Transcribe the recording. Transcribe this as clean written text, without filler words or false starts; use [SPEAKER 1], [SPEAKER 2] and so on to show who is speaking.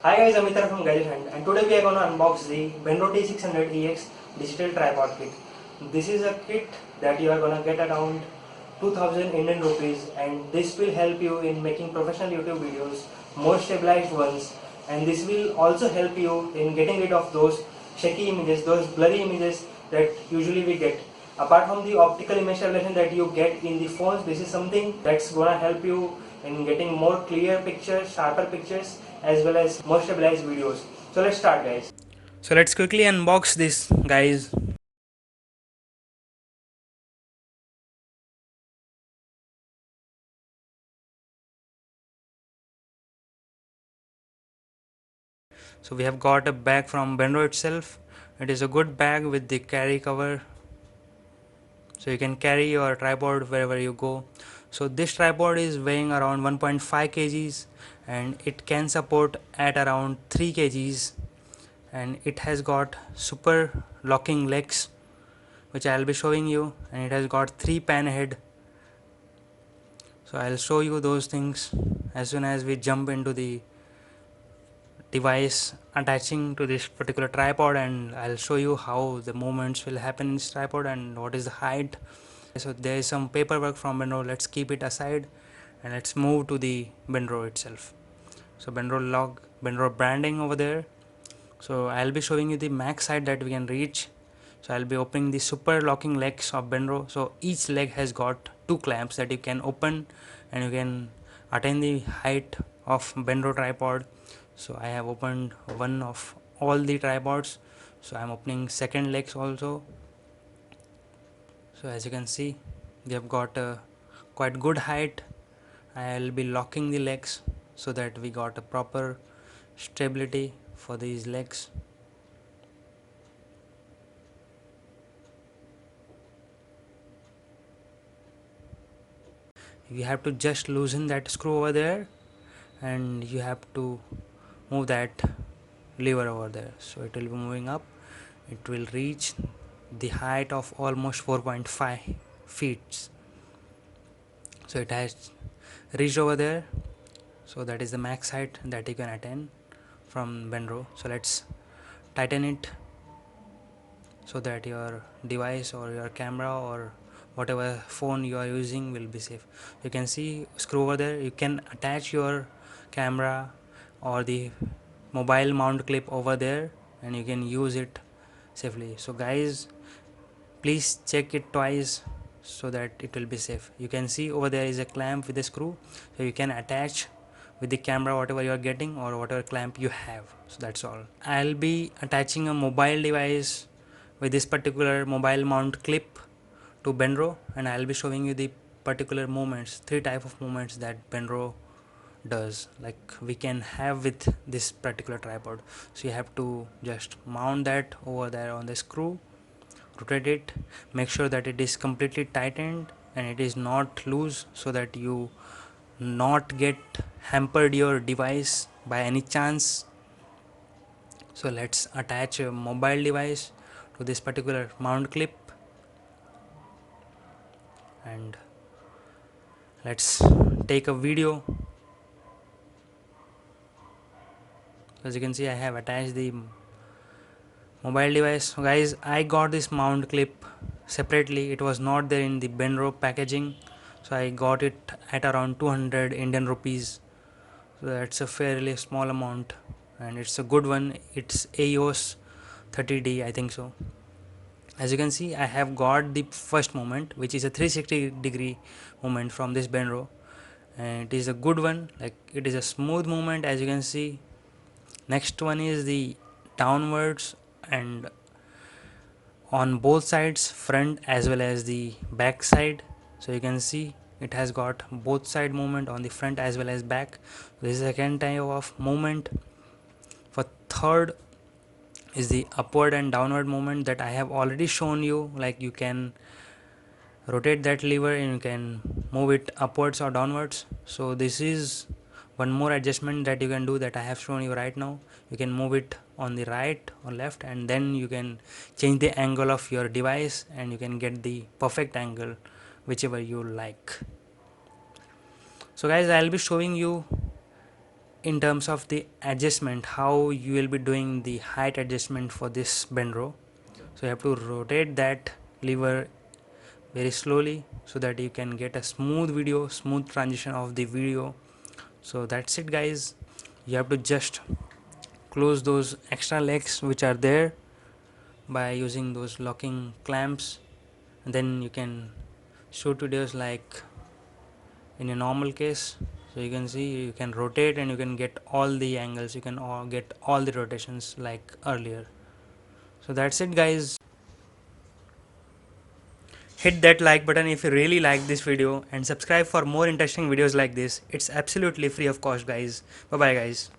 [SPEAKER 1] Hi guys, Amitar from Gadget Hunt, and today we are going to unbox the Benro T600EX digital tripod kit. This is a kit that you are going to get around 2000 Indian rupees, and this will help you in making professional YouTube videos, more stabilized ones, and this will also help you in getting rid of those shaky images, those blurry images that usually we get. Apart from the optical image stabilization that you get in the phones, this is something that's going to help you in getting more clear pictures, sharper pictures, as well as more stabilized videos. So let's start, guys. So let's quickly unbox this, guys. So we have got a bag from Benro itself. It is a good bag with the carry cover, so you can carry your tripod wherever you go. So this tripod is weighing around 1.5 kgs and it can support at around 3 kgs, and it has got super locking legs which I'll be showing you, and it has got 3 pan head. So I'll show you those things as soon as we jump into the device attaching to this particular tripod, and I'll show you how the movements will happen in this tripod and what is the height. So there is some paperwork from Benro. Let's keep it aside and let's move to the Benro itself. So Benro branding over there. So I'll be showing you the max height that we can reach. So I'll be opening the super locking legs of Benro. So each leg has got 2 clamps that you can open and you can attain the height of Benro tripod. So I have opened one of all the tripods. So I'm opening second legs also. So as you can see, we have got a quite good height. I'll be locking the legs so that we got a proper stability for these legs. You have to just loosen that screw over there and you have to move that lever over there, so it will be moving up. It will reach the height of almost 4.5 feet. So it has reached over there. So that is the max height that you can attain from Benro. So let's tighten it so that your device or your camera or whatever phone you are using will be safe. You can see screw over there. You can attach your camera or the mobile mount clip over there and you can use it safely. So guys, please check it twice so that it will be safe. You can see over there is a clamp with a screw, so you can attach with the camera whatever you are getting or whatever clamp you have. So that's all. I'll be attaching a mobile device with this particular mobile mount clip to Benro, and I'll be showing you the particular movements, 3 type of movements that Benro does, like we can have with this particular tripod. So you have to just mount that over there on the screw, rotate it, make sure that it is completely tightened and it is not loose, so that you not get hampered your device by any chance. So let's attach a mobile device to this particular mount clip and let's take a video. As you can see, I have attached the mobile device. So guys, I got this mount clip separately. It was not there in the Benro packaging, so I got it at around 200 Indian rupees. So that's a fairly small amount and it's a good one. It's EOS 30D, I think so. As you can see, I have got the first movement, which is a 360-degree movement from this Benro, and it is a good one. Like, it is a smooth movement, as you can see. Next one is the downwards, and on both sides, front as well as the back side. So you can see it has got both side movement on the front as well as back. This is the second type of movement. For third is the upward and downward movement that I have already shown you. Like, you can rotate that lever and you can move it upwards or downwards. So this is one more adjustment that you can do that I have shown you right now. You can move it on the right or left, and then you can change the angle of your device and you can get the perfect angle whichever you like. So guys, I'll be showing you in terms of the adjustment, how you will be doing the height adjustment for this bend row. So you have to rotate that lever very slowly so that you can get a smooth transition of the video. So that's it guys, you have to just close those extra legs which are there by using those locking clamps, and then you can shoot videos like in a normal case. So you can see you can rotate and you can get all the angles, you can get all the rotations like earlier. So that's it guys, hit that like button if you really like this video and subscribe for more interesting videos like this. It's absolutely free of cost guys. Bye bye guys.